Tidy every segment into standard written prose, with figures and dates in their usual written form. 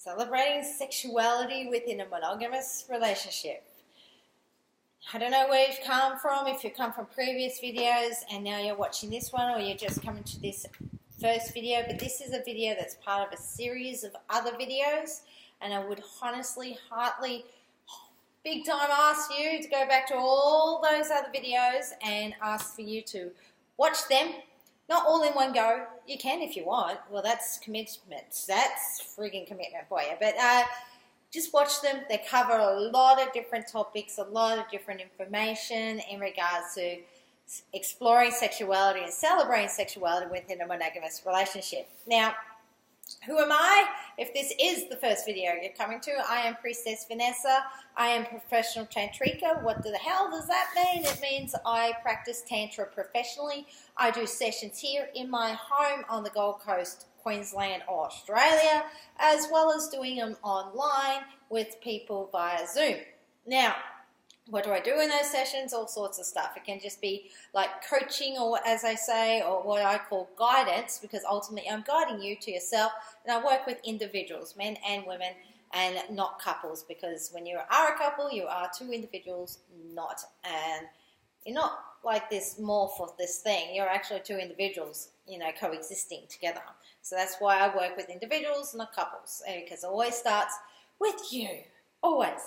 Celebrating sexuality within a monogamous relationship. I don't know where you've come from, if you've come from previous videos and now you're watching this one, or you're just coming to this first video, but this is a video that's part of a series of other videos, and I would honestly, heartily, big time ask you to go back to all those other videos and ask for you to watch them. Not all in one go. You can if you want. Well, that's commitment. That's friggin' commitment for you. But just watch them. They cover a lot of different topics, a lot of different information in regards to exploring sexuality and celebrating sexuality within a monogamous relationship. Now, who am I? If this is the first video you're coming to, I am Priestess Vanessa. I am professional tantrika. What the hell does that mean? It means I practice tantra professionally. I do sessions here in my home on the Gold Coast, Queensland, Australia, as well as doing them online with people via Zoom. Now, what do I do in those sessions? All sorts of stuff. It can just be like coaching, or as I say, or what I call guidance, because ultimately I'm guiding you to yourself, and I work with individuals, men and women, and not couples, because when you are a couple, you are two individuals, and you're not like this morph of this thing. You're actually two individuals, coexisting together. So that's why I work with individuals, not couples, because it always starts with you. Always.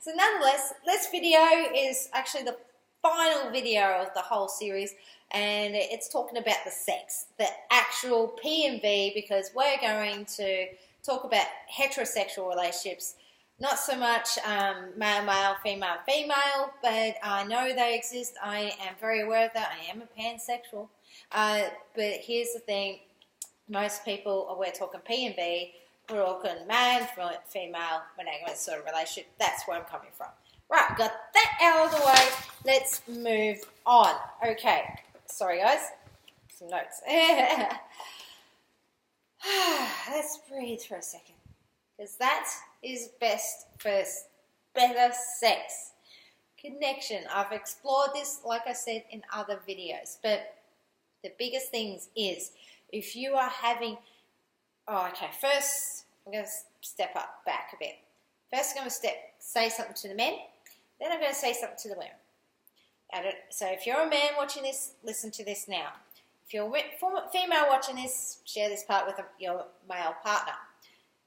So nonetheless, this video is actually the final video of the whole series, and it's talking about the sex, the actual P&V, because we're going to talk about heterosexual relationships, not so much male, female, but I know they exist. I am very aware of that. I am a pansexual. But here's the thing, most people, we're talking P&V, we're talking man, female, monogamous sort of relationship. That's where I'm coming from. Right, got that out of the way. Let's move on. Okay, sorry guys, some notes. Let's breathe for a second, because that is best first, better sex. Connection. I've explored this, like I said, in other videos, but the biggest things is if you are having... first I'm going to step back a bit. First I'm going to say something to the men, then I'm going to say something to the women. So if you're a man watching this, listen to this now. If you're a female watching this, share this part with your male partner.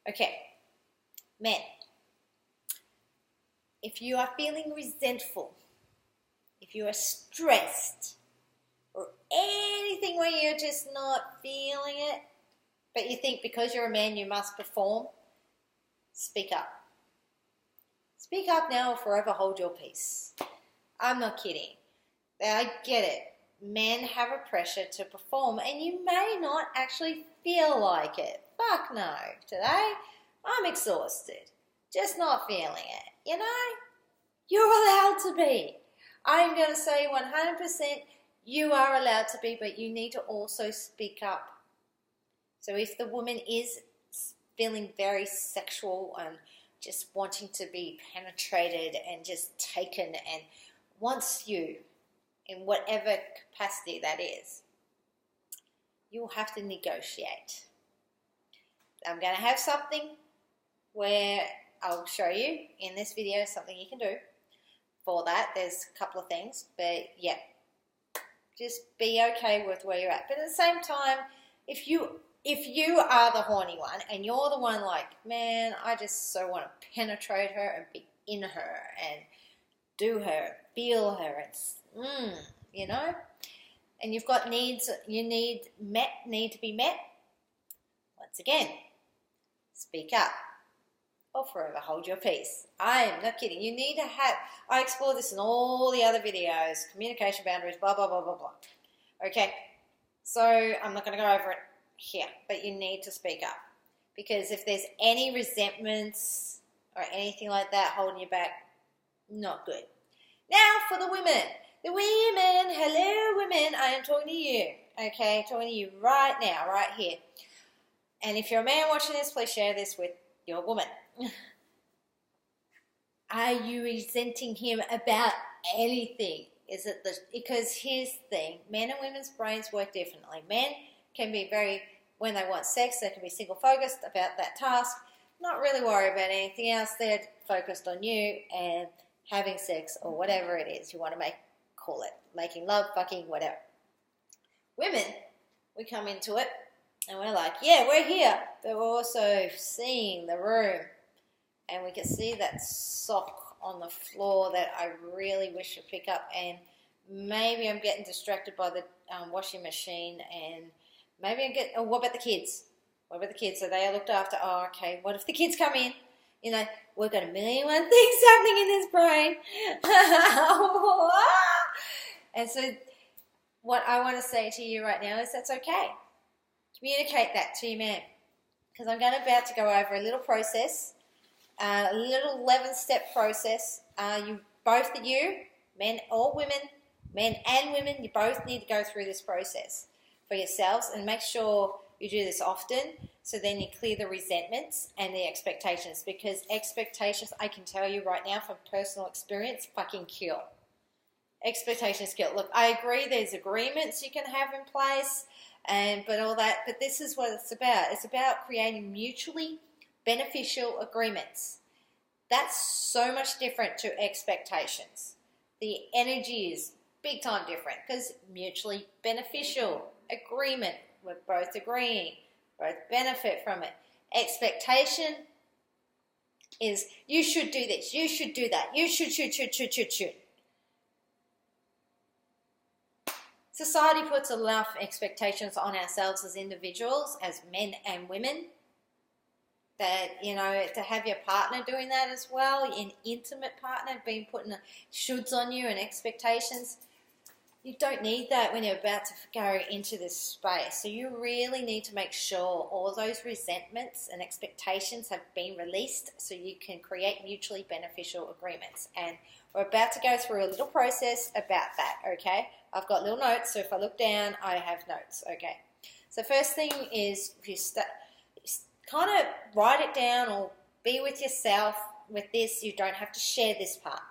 Okay, men, if you are feeling resentful, if you are stressed, or anything where you're just not feeling it, but you think because you're a man you must perform, speak up. Speak up now or forever hold your peace. I'm not kidding. I get it. Men have a pressure to perform, and you may not actually feel like it. Fuck no. Today, I'm exhausted. Just not feeling it. You're allowed to be. I'm going to say 100% you are allowed to be, but you need to also speak up. So if the woman is feeling very sexual and just wanting to be penetrated and just taken and wants you in whatever capacity that is, you'll have to negotiate. I'm going to have something where I'll show you in this video something you can do for that. There's a couple of things, but yeah, just be okay with where you're at. But at the same time, if you are the horny one and you're the one like, man, I just so want to penetrate her and be in her and do her, feel her, and and you've got needs you need to be met, once again, speak up or forever hold your peace. I am not kidding. You need to have, I explore this in all the other videos, communication boundaries, blah, blah, blah, blah, blah. Okay, so I'm not going to go over it here, but you need to speak up, because if there's any resentments or anything like that holding you back, not good. Now for the women. Hello women, I am talking to you, okay, talking to you right now, right here. And if you're a man watching this, please share this with your woman. Are you resenting him about anything? Because here's the thing, men and women's brains work differently. Men can be very when they want sex, they can be single focused about that task, not really worry about anything else. They're focused on you and having sex or whatever it is you want to call it, making love, fucking, whatever. Women, we come into it and we're like, yeah, we're here, but we're also seeing the room, and we can see that sock on the floor that I really wish to pick up, and maybe I'm getting distracted by the washing machine, and maybe what about the kids? What about the kids? Are they looked after? Oh, okay. What if the kids come in? You know, we've got a million and one things happening in this brain. And so what I want to say to you right now is that's okay. Communicate that to your man. Because I'm about to go over a little process, a little 11-step process. Both of you, men or women, men and women, you both need to go through this process for yourselves, and make sure you do this often, so then you clear the resentments and the expectations, because expectations, I can tell you right now from personal experience, fucking kill. Expectations kill. Look, I agree there's agreements you can have in place, but all that, but this is what it's about. It's about creating mutually beneficial agreements. That's so much different to expectations. The energy is big time different, because mutually beneficial agreement, we're both agreeing, both benefit from it. Expectation is you should do this, you should do that, you should. Society puts enough expectations on ourselves as individuals, as men and women, that, you know, to have your partner doing that as well, an intimate partner being putting shoulds on you and expectations. You don't need that when you're about to go into this space. So you really need to make sure all those resentments and expectations have been released, so you can create mutually beneficial agreements. And we're about to go through a little process about that, okay? I've got little notes, so if I look down, I have notes, okay? So first thing is, if you kind of write it down or be with yourself with this. You don't have to share this part.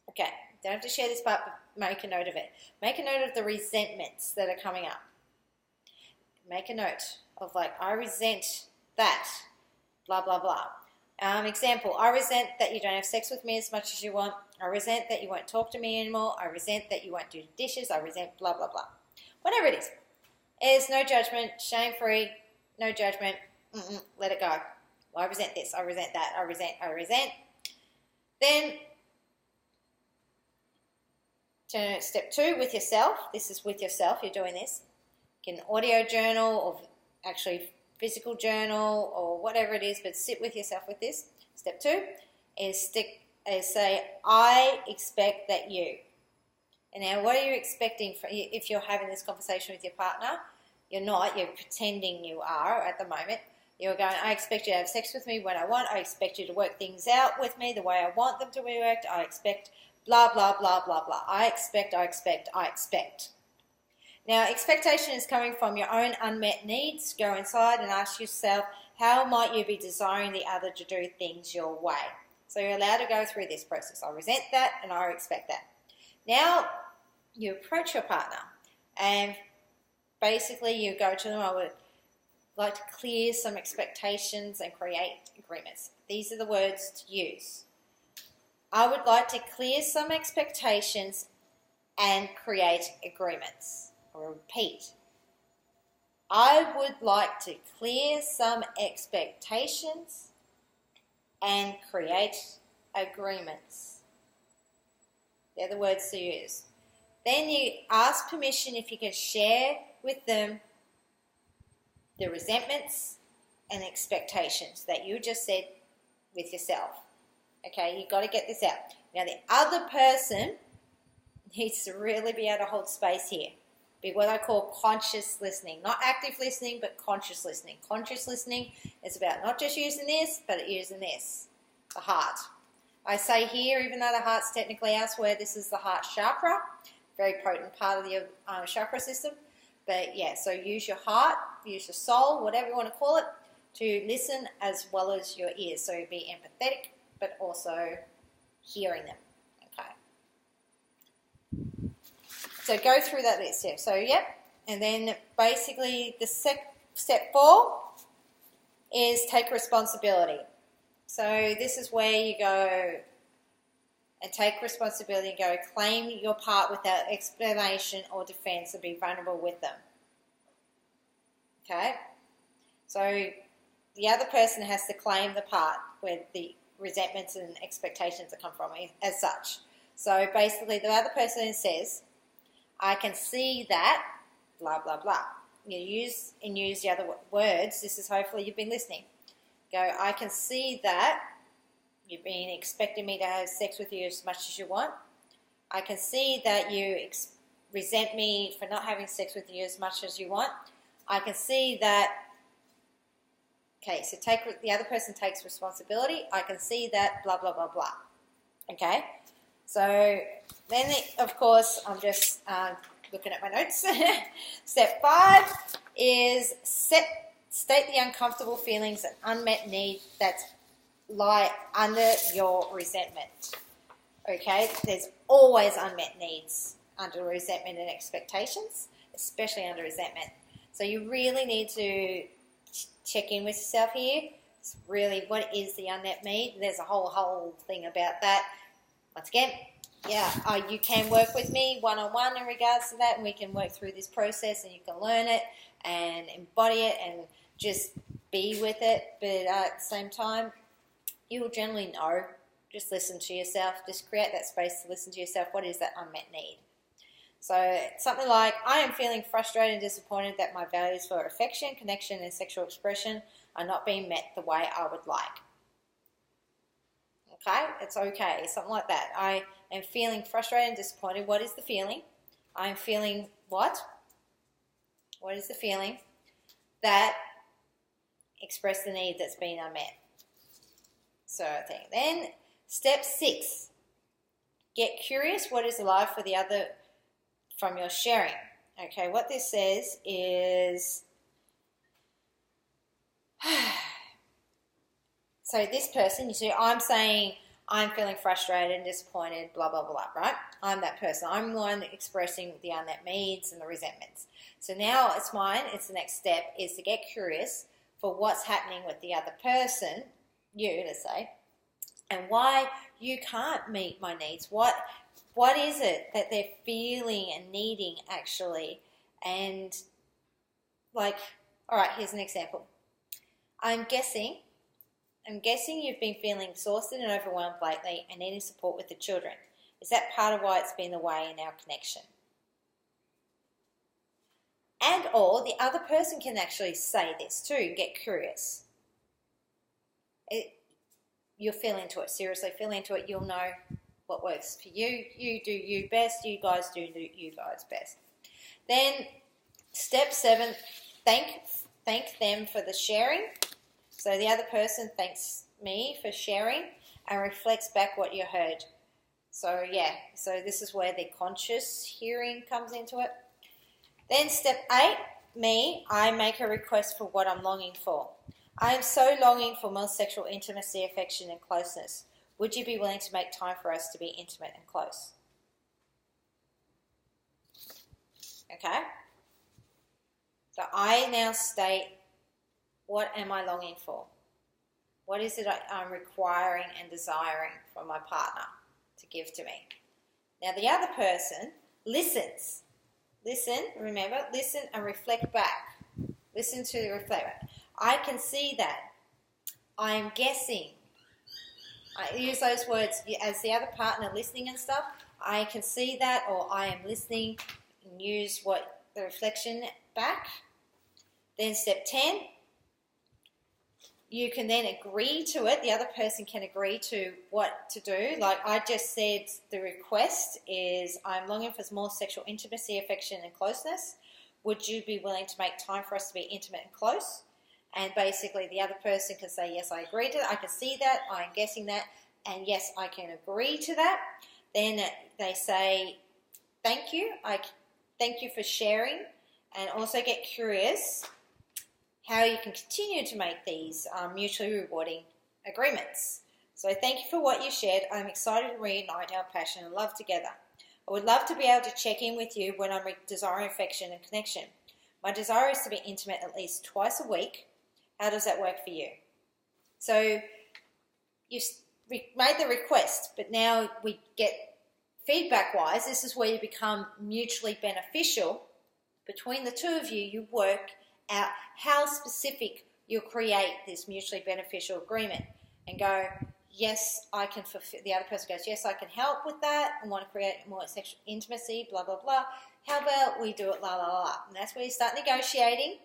Okay, don't have to share this part, but make a note of it. Make a note of the resentments that are coming up. Make a note of, like, I resent that, blah, blah, blah. Example, I resent that you don't have sex with me as much as you want. I resent that you won't talk to me anymore. I resent that you won't do the dishes. I resent blah, blah, blah. Whatever it is. There's no judgment, shame-free, no judgment. Let it go. Well, I resent this. I resent that. I resent. Then, to step 2, with yourself. This is with yourself. You're doing this. You can audio journal, or actually physical journal, or whatever it is, but sit with yourself with this. Step 2 is say, I expect that you. And now, what are you expecting if you're having this conversation with your partner? You're not. You're pretending you are at the moment. You're going, I expect you to have sex with me when I want. I expect you to work things out with me the way I want them to be worked. I expect blah, blah, blah, blah, blah. I expect. Now, expectation is coming from your own unmet needs. Go inside and ask yourself, how might you be desiring the other to do things your way? So you're allowed to go through this process. I resent that and I expect that. Now, you approach your partner and basically you go to them, I would like to clear some expectations and create agreements. These are the words to use. I would like to clear some expectations and create agreements. I'll repeat. I would like to clear some expectations and create agreements. They're the words to use. Then you ask permission if you can share with them the resentments and expectations that you just said with yourself. Okay, you've got to get this out. Now, the other person needs to really be able to hold space here. Be what I call conscious listening. Not active listening, but conscious listening. Conscious listening is about not just using this, but using this, the heart. I say here, even though the heart's technically elsewhere, this is the heart chakra, very potent part of the chakra system. But yeah, so use your heart, use your soul, whatever you want to call it, to listen as well as your ears. So be empathetic, but also hearing them. Okay. So go through that list here. So yep, and then basically the step 4 is take responsibility. So this is where you go and take responsibility and go claim your part without explanation or defense and be vulnerable with them. Okay? So the other person has to claim the part where the resentments and expectations that come from as such. So basically the other person says, I can see that, blah, blah, blah. You use the other words. This is hopefully you've been listening. Go, I can see that you've been expecting me to have sex with you as much as you want. I can see that you resent me for not having sex with you as much as you want. I can see that. Okay, so the other person takes responsibility. I can see that, blah, blah, blah, blah. Okay, so then, of course, I'm just looking at my notes. Step 5 is state the uncomfortable feelings and unmet needs that lie under your resentment. Okay, there's always unmet needs under resentment and expectations, especially under resentment. So you really need to check in with yourself here. It's really, what is the unmet need? There's a whole thing about that. Once again, yeah, you can work with me one-on-one in regards to that, and we can work through this process, and you can learn it and embody it and just be with it. But at the same time, you will generally know. Just listen to yourself. Just create that space to listen to yourself. What is that unmet need? So something like, I am feeling frustrated and disappointed that my values for affection, connection, and sexual expression are not being met the way I would like. Okay, it's okay, something like that. I am feeling frustrated and disappointed. What is the feeling? I'm feeling what? What is the feeling? That express the need that's been unmet. So I think then step 6, get curious what is alive for the other from your sharing. Okay, what this says is, so this person, you see, I'm saying I'm feeling frustrated and disappointed, blah, blah, blah, right? I'm that person. I'm the one expressing the unmet needs and the resentments. So now it's mine. It's the next step is to get curious for what's happening with the other person, you, let's say, and why you can't meet my needs. What is it that they're feeling and needing actually? And like, all right, here's an example. I'm guessing you've been feeling exhausted and overwhelmed lately and needing support with the children. Is that part of why it's been the way in our connection? And or the other person can actually say this too, get curious. You'll feel into it, seriously, feel into it. You'll know what works for you. You do you best. You guys do you guys best. Then step 7, thank them for the sharing. So the other person thanks me for sharing and reflects back what you heard. So yeah, so this is where the conscious hearing comes into it. Then step 8, I make a request for what I'm longing for. I am so longing for more sexual intimacy, affection, and closeness. Would you be willing to make time for us to be intimate and close? Okay? So I now state, what am I longing for? What is it I'm requiring and desiring from my partner to give to me? Now the other person listens. Listen, remember, listen and reflect back. Listen to reflect back. I can see that. I am guessing. I use those words as the other partner listening and stuff. I can see that, or I am listening, and use what the reflection back. Then step 10, you can then agree to it. The other person can agree to what to do. Like I just said, the request is, I'm longing for more sexual intimacy, affection, and closeness. Would you be willing to make time for us to be intimate and close? And basically the other person can say, yes, I agree to that. I can see that. I'm guessing that. And yes, I can agree to that. Then they say, thank you. I thank you for sharing. And also get curious how you can continue to make these mutually rewarding agreements. So thank you for what you shared. I'm excited to reignite our passion and love together. I would love to be able to check in with you when I'm desiring affection and connection. My desire is to be intimate at least twice a week. How does that work for you? So you've made the request, but now we get feedback-wise, this is where you become mutually beneficial. Between the two of you, you work out how specific you'll create this mutually beneficial agreement and go, yes, I can fulfill. The other person goes, yes, I can help with that. I want to create more sexual intimacy, blah, blah, blah. How about we do it, la, la, la. And that's where you start negotiating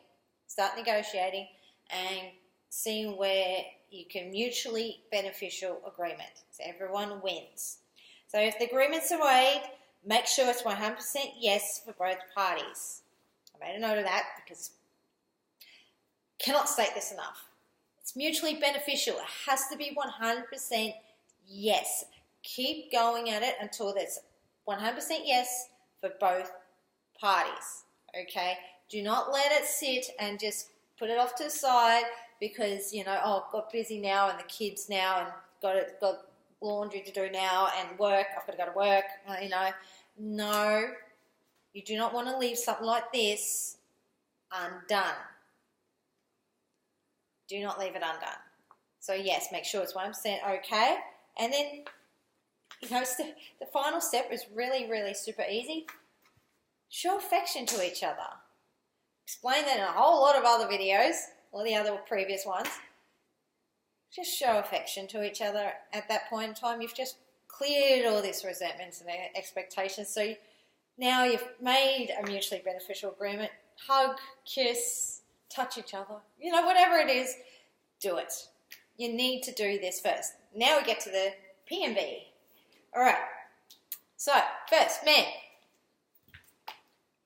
and seeing where you can mutually beneficial agreement. So everyone wins. So if the agreements are made, make sure it's 100% yes for both parties. I made a note of that because I cannot state this enough. It's mutually beneficial. It has to be 100% yes. Keep going at it until there's 100% yes for both parties. Okay? Do not let it sit and just put it off to the side because, you know, oh, I've got busy now and the kids now and got laundry to do now and work. I've got to go to work, you know. No, you do not want to leave something like this undone. Do not leave it undone. So yes, make sure it's 100% okay. And then, you know, the final step is really, really super easy. Show affection to each other. Explain that in a whole lot of other videos, or the other previous ones. Just show affection to each other at that point in time. You've just cleared all this resentments and expectations. So now you've made a mutually beneficial agreement. Hug, kiss, touch each other. You know, whatever it is, do it. You need to do this first. Now we get to the P&B. All right. So first, men.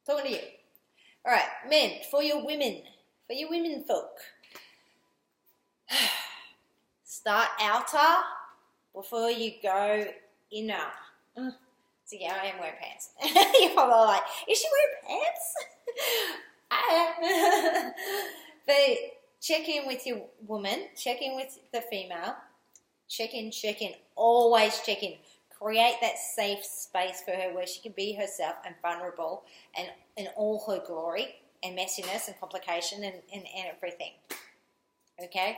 Talking to you. All right, men, for your women folk. Start outer before you go inner. So yeah, I am wearing pants. You're probably like, is she wearing pants? But check in with your woman, check in with the female, check in, always check in. Create that safe space for her where she can be herself and vulnerable and in all her glory and messiness and complication and everything. Okay?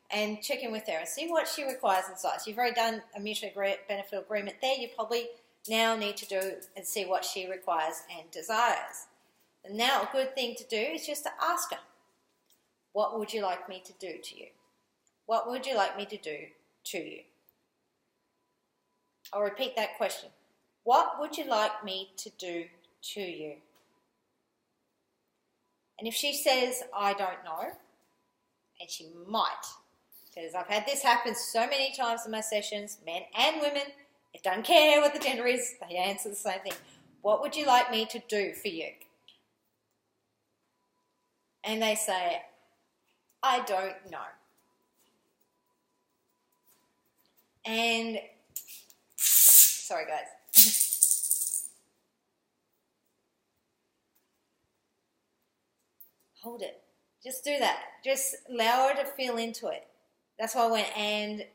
And check in with her and see what she requires and desires. You've already done a mutually beneficial agreement there. You probably now need to do and see what she requires and desires. And now a good thing to do is just to ask her, what would you like me to do to you? What would you like me to do to you? I'll repeat that question. What would you like me to do to you? And if she says, I don't know, and she might, because I've had this happen so many times in my sessions, men and women, it don't care what the gender is, they answer the same thing. What would you like me to do for you? And they say, I don't know. And sorry, guys. Hold it. Just do that. Just allow her to feel into it. That's why I went and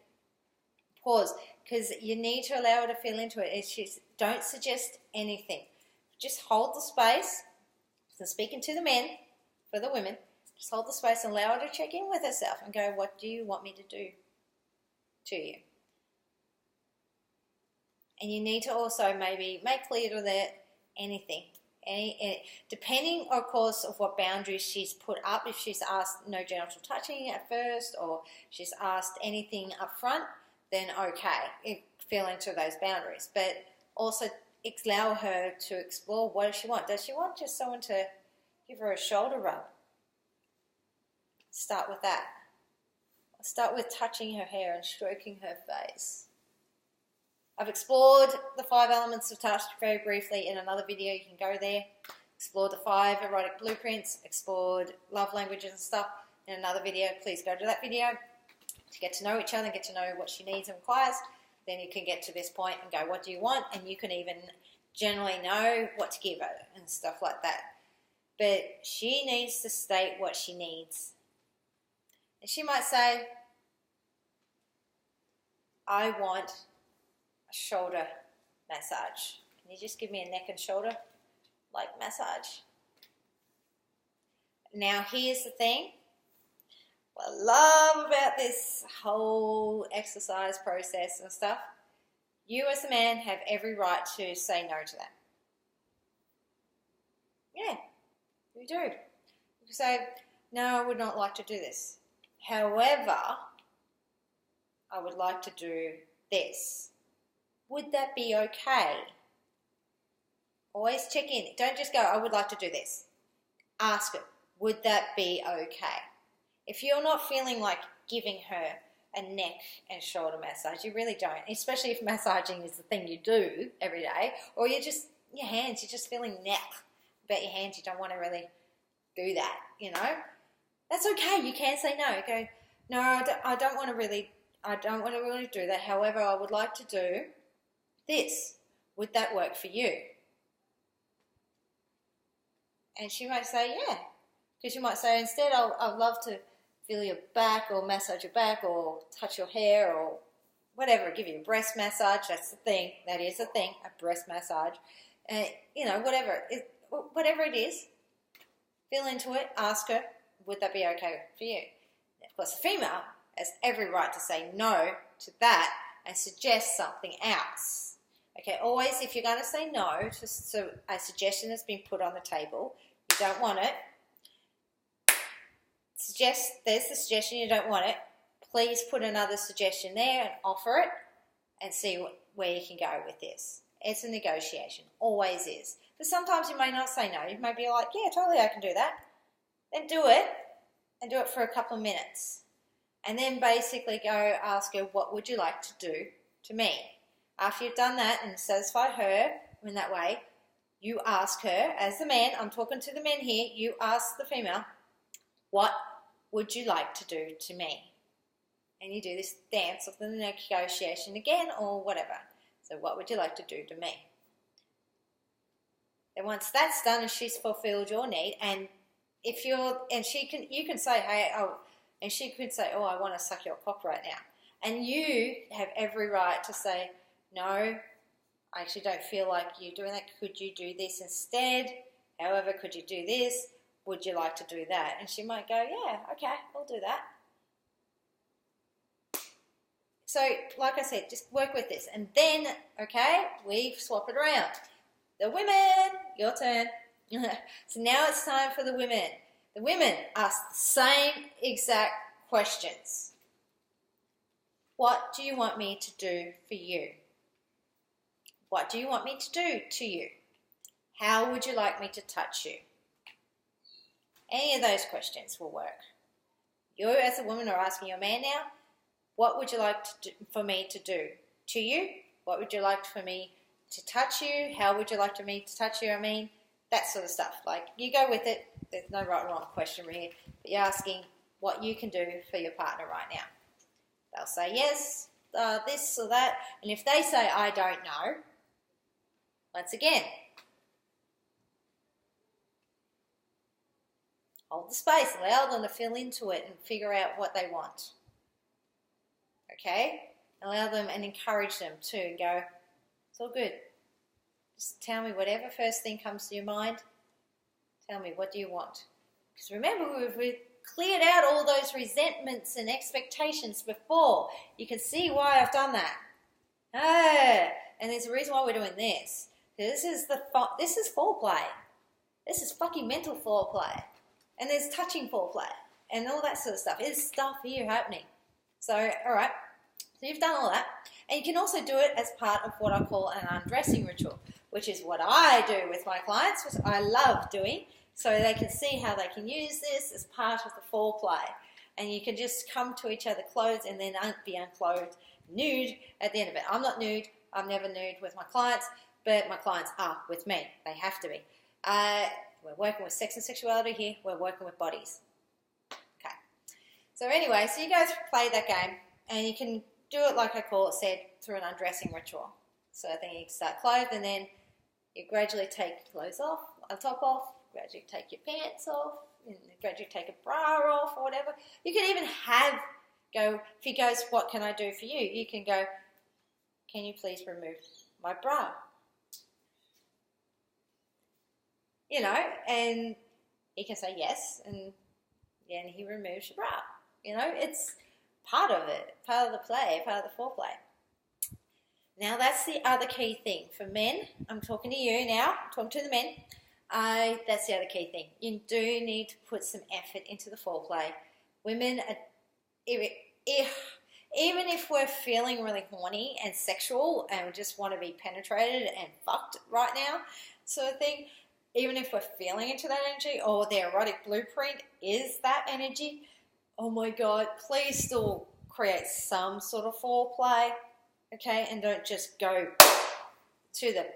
pause, because you need to allow her to feel into it. It's just, don't suggest anything. Just hold the space. So speaking to the men, for the women, just hold the space and allow her to check in with herself and go, what do you want me to do to you? And you need to also maybe make clear to that anything. Depending, of course, of what boundaries she's put up. If she's asked no genital touching at first, or she's asked anything up front, then okay, feel into those boundaries. But also allow her to explore, what does she want? Does she want just someone to give her a shoulder rub? Start with that. Start with touching her hair and stroking her face. I've explored the 5 elements of touch very briefly in another video. You can go there. Explored the 5 erotic blueprints. Explored love languages and stuff in another video. Please go to that video to get to know each other and get to know what she needs and requires. Then you can get to this point and go, what do you want? And you can even generally know what to give her and stuff like that. But she needs to state what she needs. And she might say, I want a shoulder massage. Can you just give me a neck and shoulder like massage? Now, here's the thing. What I love about this whole exercise process and stuff, you as a man have every right to say no to that. Yeah, you do. You say, no, I would not like to do this. However, I would like to do this. Would that be okay? Always check in. Don't just go, I would like to do this. Ask it, would that be okay? If you're not feeling like giving her a neck and shoulder massage, you really don't, especially if massaging is the thing you do every day, or you're just, your hands, you're just feeling neck about your hands, you don't want to really do that, you know? That's okay, you can say no. Go, no, I don't want to really do that. However, I would like to do this. Would that work for you? And she might say, yeah. Because you might say, instead, I'd love to feel your back or massage your back or touch your hair or whatever, give you a breast massage. That's the thing. That is the thing, a breast massage. You know, whatever it is, feel into it, ask her, would that be okay for you? Of course, the female has every right to say no to that and suggest something else. Okay, always if you're going to say no to a suggestion that's been put on the table, you don't want it, there's the suggestion, you don't want it, please put another suggestion there and offer it and see where you can go with this. It's a negotiation, always is. But sometimes you may not say no. You may be like, yeah, totally, I can do that. Then do it, and do it for a couple of minutes. And then basically go ask her, what would you like to do to me? After you've done that and satisfied her in that way, you ask her, as the man, I'm talking to the men here, you ask the female, what would you like to do to me? And you do this dance of the negotiation again or whatever. So what would you like to do to me? And once that's done and she's fulfilled your need, and if you're, and you can say, hey, oh, and she could say, oh, I want to suck your cock right now. And you have every right to say, no, I actually don't feel like you doing that. Could you do this instead? However, could you do this? Would you like to do that? And she might go, yeah, okay, I'll do that. So, like I said, just work with this. And then, okay, we swap it around. The women, your turn. So now it's time for the women. The women ask the same exact questions. What do you want me to do for you? What do you want me to do to you? How would you like me to touch you? Any of those questions will work. You as a woman are asking your man now, what would you like for me to do to you? What would you like for me to touch you? How would you like me to touch you? I mean, that sort of stuff. Like, you go with it. There's no right or wrong question here. But you're asking what you can do for your partner right now. They'll say yes, this or that. And if they say, I don't know, once again, hold the space. Allow them to fill into it and figure out what they want. Okay? Allow them and encourage them to and go, it's all good. Just tell me whatever first thing comes to your mind. Tell me, what do you want? Because remember, we've cleared out all those resentments and expectations before. You can see why I've done that. And there's a reason why we're doing this. This is foreplay. This is fucking mental foreplay. And there's touching foreplay and all that sort of stuff. There's stuff here happening. So, all right. So you've done all that. And you can also do it as part of what I call an undressing ritual, which is what I do with my clients, which I love doing, so they can see how they can use this as part of the foreplay. And you can just come to each other clothed and then be unclothed, nude at the end of it. I'm not nude. I'm never nude with my clients, but my clients are with me. They have to be. We're working with sex and sexuality here. We're working with bodies. Okay. So anyway, so you guys play that game, and you can do it like I said, through an undressing ritual. So then you start clothed, and then you gradually take your clothes off, top off, gradually take your pants off, and gradually take a bra off or whatever. You can even if he goes, what can I do for you? You can go, can you please remove my bra? You know, and he can say yes, and then he removes your bra. You know, it's part of it, part of the play, part of the foreplay. Now, that's the other key thing. For men, I'm talking to you now, I'm talking to the men. That's the other key thing. You do need to put some effort into the foreplay. Women, even if we're feeling really horny and sexual and we just want to be penetrated and fucked right now, sort of thing, even if we're feeling into that energy, or the erotic blueprint is that energy, oh my God, please still create some sort of foreplay, okay? And don't just go to the...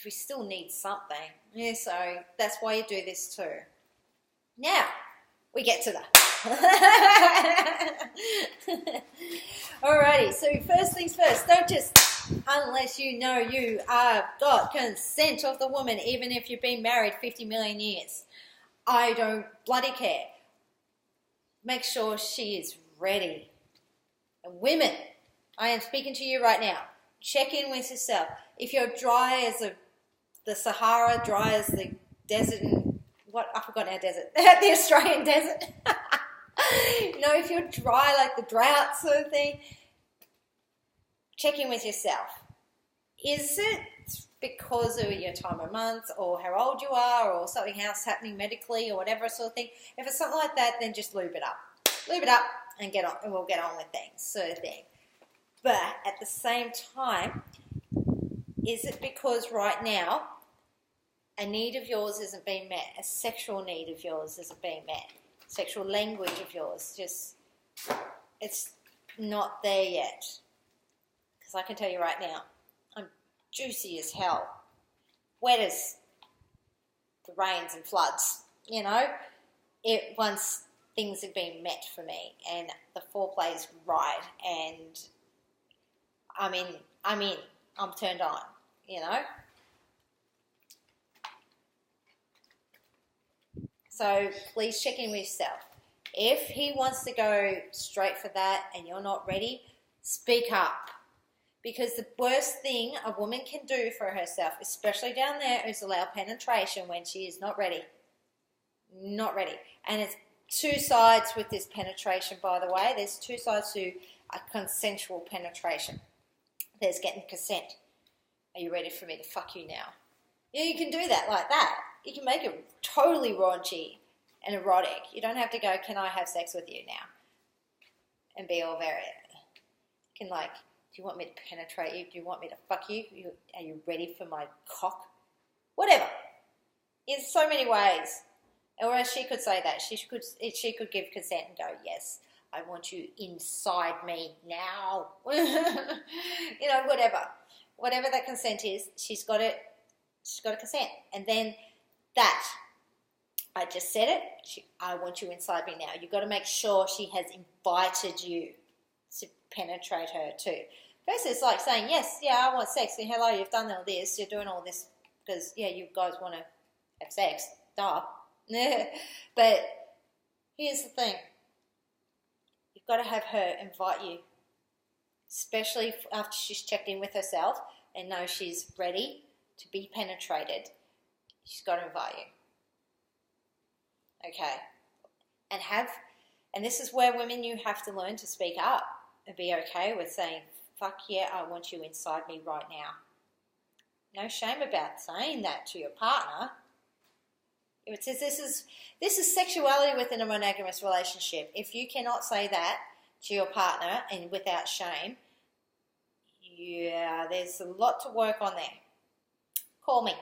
We still need something. Yeah, so that's why you do this too. Now, we get to that. Alrighty, so first things first, don't just, unless you know you have got consent of the woman, even if you've been married 50 million years. I don't bloody care. Make sure she is ready. And women, I am speaking to you right now. Check in with yourself. If you're dry as the Sahara, dry as the desert, I forgot our desert, the Australian desert. You know, if you're dry like the drought sort of thing, check in with yourself. Is it because of your time of month or how old you are or something else happening medically or whatever sort of thing? If it's something like that, then just lube it up. Lube it up and get on, and we'll get on with things, sort of thing. But at the same time, is it because right now a need of yours isn't being met, a sexual need of yours isn't being met, sexual language of yours, just, it's not there yet? Because I can tell you right now, I'm juicy as hell, wet as the rains and floods, you know, once things have been met for me and the foreplay is right and I'm turned on, you know. So please check in with yourself. If he wants to go straight for that and you're not ready, speak up. Because the worst thing a woman can do for herself, especially down there, is allow penetration when she is not ready. Not ready. And it's two sides with this penetration, by the way. There's two sides to a consensual penetration. There's getting consent. Are you ready for me to fuck you now? Yeah, you can do that like that. You can make it totally raunchy and erotic. You don't have to go, can I have sex with you now? And be all very... You can like, do you want me to penetrate you? Do you want me to fuck you? Are you ready for my cock? Whatever. In so many ways. Or as she could say that. She could give consent and go, yes, I want you inside me now. You know, whatever. Whatever that consent is, she's got to consent. And then that, I just said it, I want you inside me now. You've got to make sure she has invited you to penetrate her too. First, it's like saying, yes, yeah, I want sex. And hello, you've done all this. You're doing all this because, yeah, you guys want to have sex. Duh. But here's the thing. You've got to have her invite you, especially after she's checked in with herself and knows she's ready to be penetrated. She's got to invite you. Okay. And this is where women, you have to learn to speak up and be okay with saying, fuck yeah, I want you inside me right now. No shame about saying that to your partner. It says this is sexuality within a monogamous relationship. If you cannot say that to your partner and without shame, yeah, there's a lot to work on there. Call me.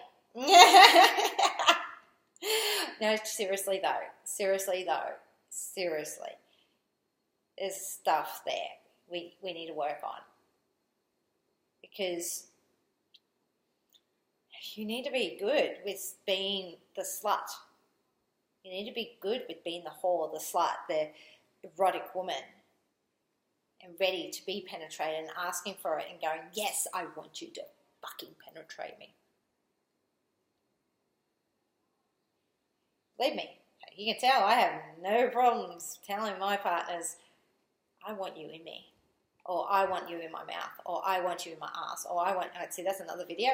No, seriously though. There's stuff there we need to work on. Because you need to be good with being the slut. You need to be good with being the whore, the slut, the erotic woman, and ready to be penetrated and asking for it and going, yes, I want you to fucking penetrate me. Believe me, you can tell I have no problems telling my partners, I want you in me, or I want you in my mouth, or I want you in my ass, or I want, see, that's another video.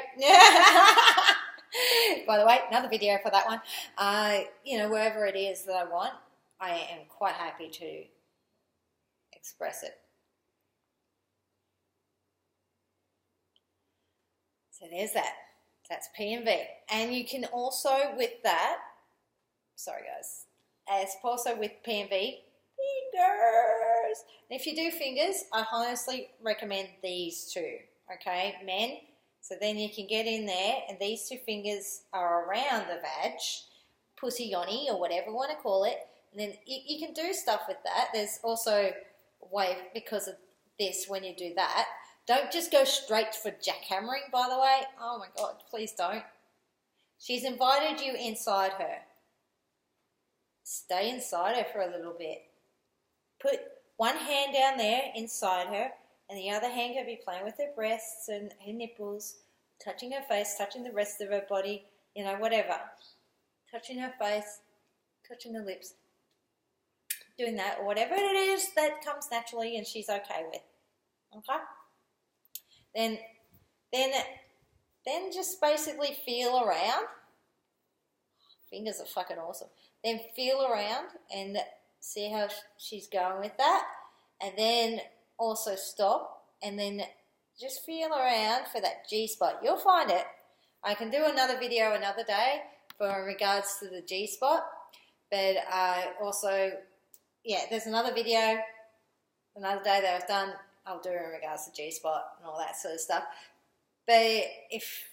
By the way, another video for that one. You know, wherever it is that I want, I am quite happy to express it. So there's that. That's P and V. And you can also with that, sorry guys, as also with P and V, fingers. And if you do fingers, I honestly recommend these two, okay, men. So then you can get in there, and these two fingers are around the vag, pussy yoni, or whatever you want to call it. And then you can do stuff with that. There's also a way, because of this, when you do that, don't just go straight for jackhammering, by the way. Oh my God, please don't. She's invited you inside her. Stay inside her for a little bit. Put one hand down there inside her, and the other hand can be playing with her breasts and her nipples, touching her face, touching the rest of her body, you know, whatever. Touching her face, touching the lips, doing that, or whatever it is that comes naturally and she's okay with. Okay? Then just basically feel around. Fingers are fucking awesome. Then feel around and see how she's going with that. And then also stop and then just feel around for that G-spot. You'll find it. I can do another video another day for regards to the G-spot. But also, yeah, there's another video another day that I've done. I'll do in regards to G-spot and all that sort of stuff. But if,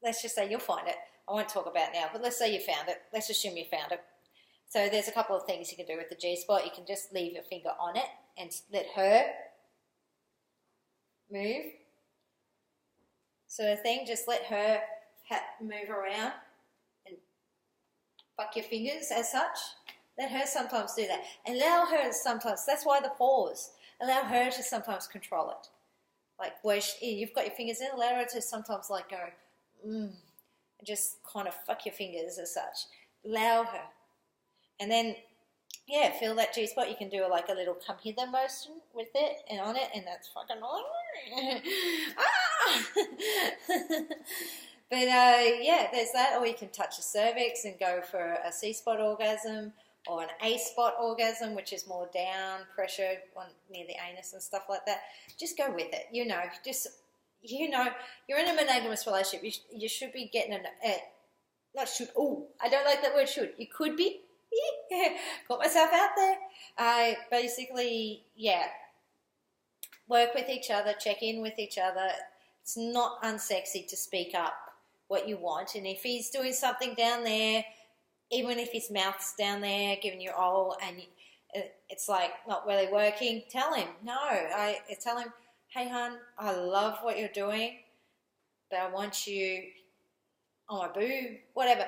let's just say you'll find it. I won't talk about it now, but let's say you found it. Let's assume you found it. So there's a couple of things you can do with the G-spot. You can just leave your finger on it and let her move. So the thing, just let her move around and fuck your fingers as such. Let her sometimes do that. And allow her sometimes, that's why the pause. Allow her to sometimes control it. Like where you've got your fingers in, allow her to sometimes like go, and just kind of fuck your fingers as such. Allow her. And then, yeah, feel that G-spot. You can do like a little come hither motion with it and on it, and that's fucking annoying. But yeah, there's that. Or you can touch the cervix and go for a C-spot orgasm, or an A-spot orgasm, which is more down pressure near the anus and stuff like that. Just go with it. You know, you're in a monogamous relationship. You should be getting not should. Oh, I don't like that word should. You could be. Got myself out there. Basically, yeah, work with each other, check in with each other. It's not unsexy to speak up what you want. And if he's doing something down there, even if his mouth's down there giving you oral and it's like not really working, tell him. No, tell him, hey, hon, I love what you're doing, but I want you on my boob, whatever.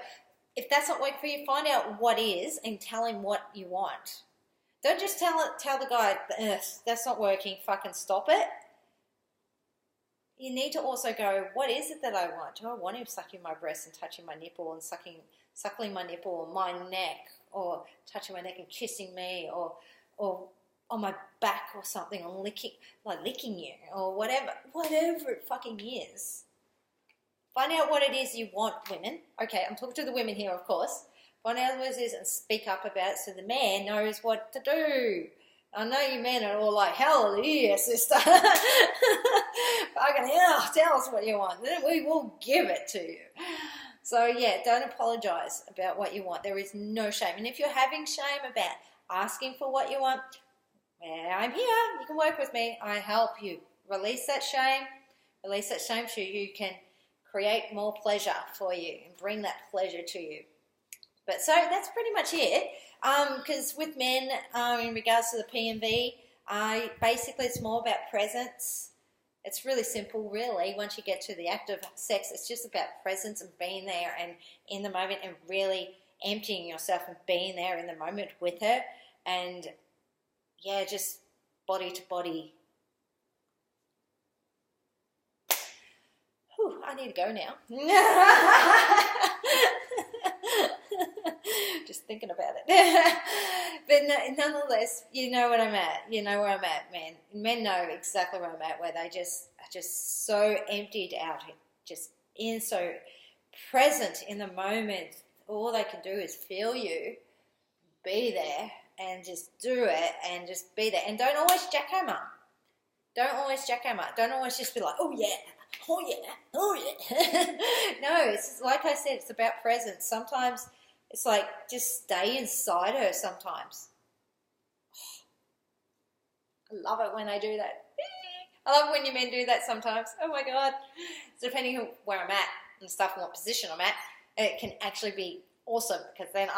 If that's not working for you, find out what is and tell him what you want. Don't just tell the guy, that's not working, fucking stop it. You need to also go, what is it that I want? Do I want him sucking my breast and touching my nipple and suckling my nipple or my neck, or touching my neck and kissing me, or on my back or something, or licking you, or whatever it fucking is. Find out what it is you want, women. Okay, I'm talking to the women here, of course. Find out what it is and speak up about it so the man knows what to do. I know you men are all like, hallelujah, sister. Fucking hell, tell us what you want. Then we will give it to you. So, yeah, don't apologise about what you want. There is no shame. And if you're having shame about asking for what you want, well, I'm here. You can work with me. I help you. Release that shame. Release that shame so you can create more pleasure for you and bring that pleasure to you. But so that's pretty much it. Because with men, in regards to the P and V, basically it's more about presence. It's really simple, really. Once you get to the act of sex, it's just about presence and being there and in the moment and really emptying yourself and being there in the moment with her. And, yeah, just body to body. Whew, I need to go now. Just thinking about it. But nonetheless, you know what I'm at. You know where I'm at, man. Men know exactly where I'm at, where they just are just so emptied out, just in so present in the moment. All they can do is feel you, be there, and just do it, and just be there. And don't always jackhammer. Don't always jackhammer. Don't always just be like, oh yeah, oh yeah, oh yeah. No, it's like I said, it's about presence. Sometimes it's like just stay inside her sometimes. I love it when they do that. I love it when you men do that sometimes. Oh my God. Depending on where I'm at and stuff and what position I'm at, it can actually be awesome, because then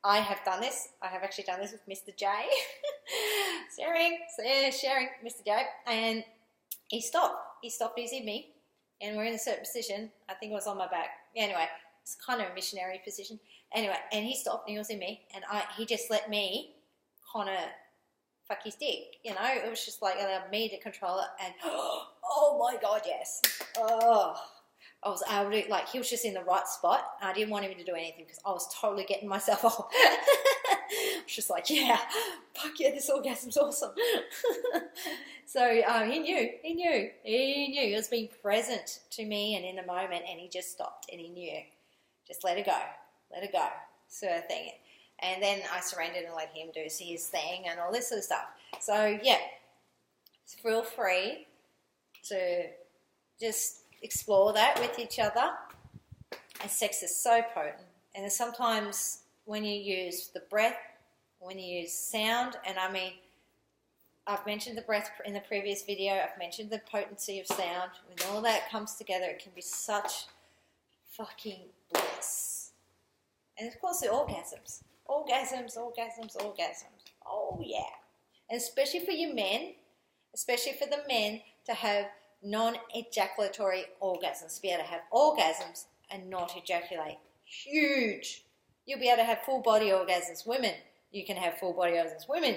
I have done this. I have actually done this with Mr. J. sharing Mr. J. And he stopped. He stopped using me. And we're in a certain position. I think it was on my back. Anyway, it's kind of a missionary position. Anyway, and he stopped and he was in me. And he just let me kind of fuck his dick. You know, it was just like allowed me to control it. And oh my God, yes. Oh, I was able to, like, he was just in the right spot. I didn't want him to do anything because I was totally getting myself off. I was just like, yeah, fuck yeah, this orgasm's awesome. So he knew. He was being present to me and in the moment, and he just stopped and he knew. Just let it go, sort of thing. And then I surrendered and let him do his thing and all this sort of stuff. So yeah, feel free to just explore that with each other. And sex is so potent. And sometimes when you use the breath, when you use sound, and I mean, I've mentioned the breath in the previous video, I've mentioned the potency of sound. When all that comes together, it can be such fucking bliss. And of course the orgasms. Orgasms. Oh yeah. And especially for you men, especially for the men to have non-ejaculatory orgasms, to be able to have orgasms and not ejaculate. Huge. You'll be able to have full body orgasms. Women, you can have full body orgasms. Women,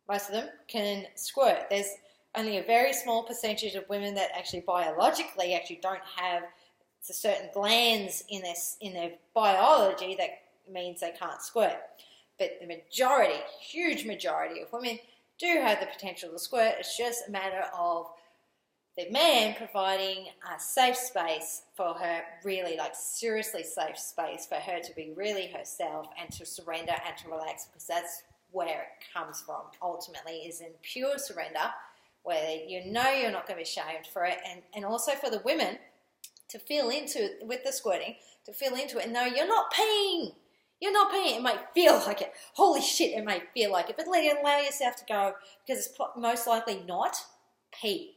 most of them can squirt. There's only a very small percentage of women that actually biologically actually don't have certain glands in their biology that means they can't squirt. But the majority, huge majority of women do have the potential to squirt. It's just a matter of the man providing a safe space for her, really like seriously safe space for her to be really herself and to surrender and to relax, because that's where it comes from ultimately, is in pure surrender, where you know you're not going to be shamed for it, and also for the women to feel into, with the squirting, to feel into it and know you're not peeing. You're not peeing. It might feel like it. Holy shit, it may feel like it. But allow yourself to go, because it's most likely not pee.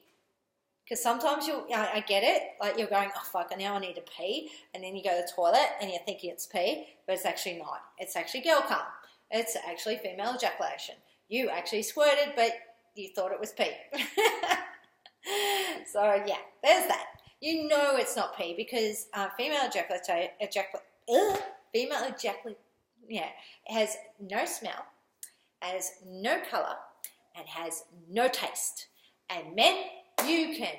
Because sometimes I get it, like you're going, oh fuck, now I need to pee, and then you go to the toilet and you're thinking it's pee, but it's actually not. It's actually girl cum. It's actually female ejaculation. You actually squirted, but you thought it was pee. So yeah, there's that. You know it's not pee, because female ejaculate has no smell, has no colour, and has no taste. And men, you can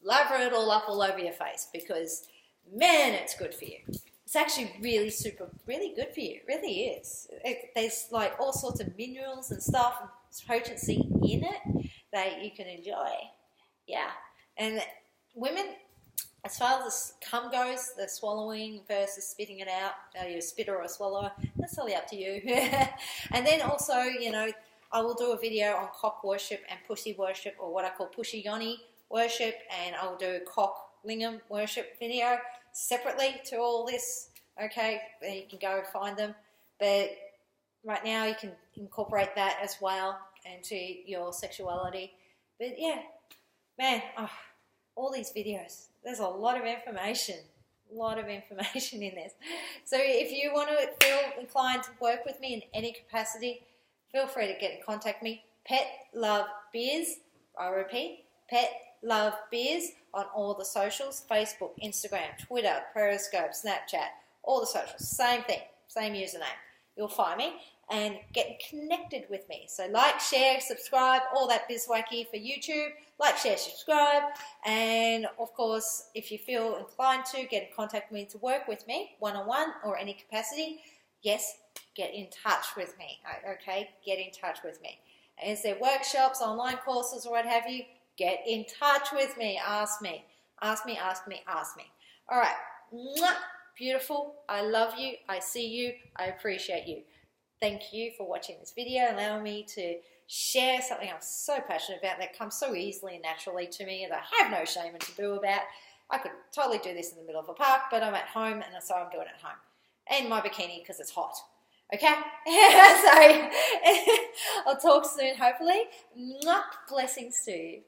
lather it all up all over your face, because, man, it's good for you. It's actually really really good for you. It really is. There's like all sorts of minerals and stuff, and potency in it that you can enjoy. Yeah. And women, as far as the cum goes, the swallowing versus spitting it out, are you a spitter or a swallower? That's totally up to you. And then also, you know, I will do a video on cock worship and pussy worship, or what I call pushy yoni worship, and I will do a cock lingam worship video separately to all this. Okay, you can go and find them. But right now you can incorporate that as well into your sexuality. But yeah, man, all these videos, there's a lot of information. In this. So if you want to feel inclined to work with me in any capacity, feel free to get in contact me. Pet Love Beers, I repeat, Pet Love Beers on all the socials, Facebook, Instagram, Twitter, Periscope, Snapchat, all the socials, same thing, same username. You'll find me and get connected with me. So like, share, subscribe, all that bizwacky for YouTube. Like, share, subscribe, and of course, if you feel inclined to get in contact with me to work with me, one-on-one or any capacity, yes, get in touch with me, okay? Get in touch with me. Is there workshops, online courses, or what have you? Get in touch with me. Ask me. All right. Mwah. beautiful. I love you. I see you. I appreciate you. Thank you for watching this video, allowing me to share something I'm so passionate about that comes so easily and naturally to me, and I have no shame and taboo about. I could totally do this in the middle of a park, but I'm at home, and so I'm doing it at home. And my bikini because it's hot. Okay? So I'll talk soon, hopefully. Blessings to you.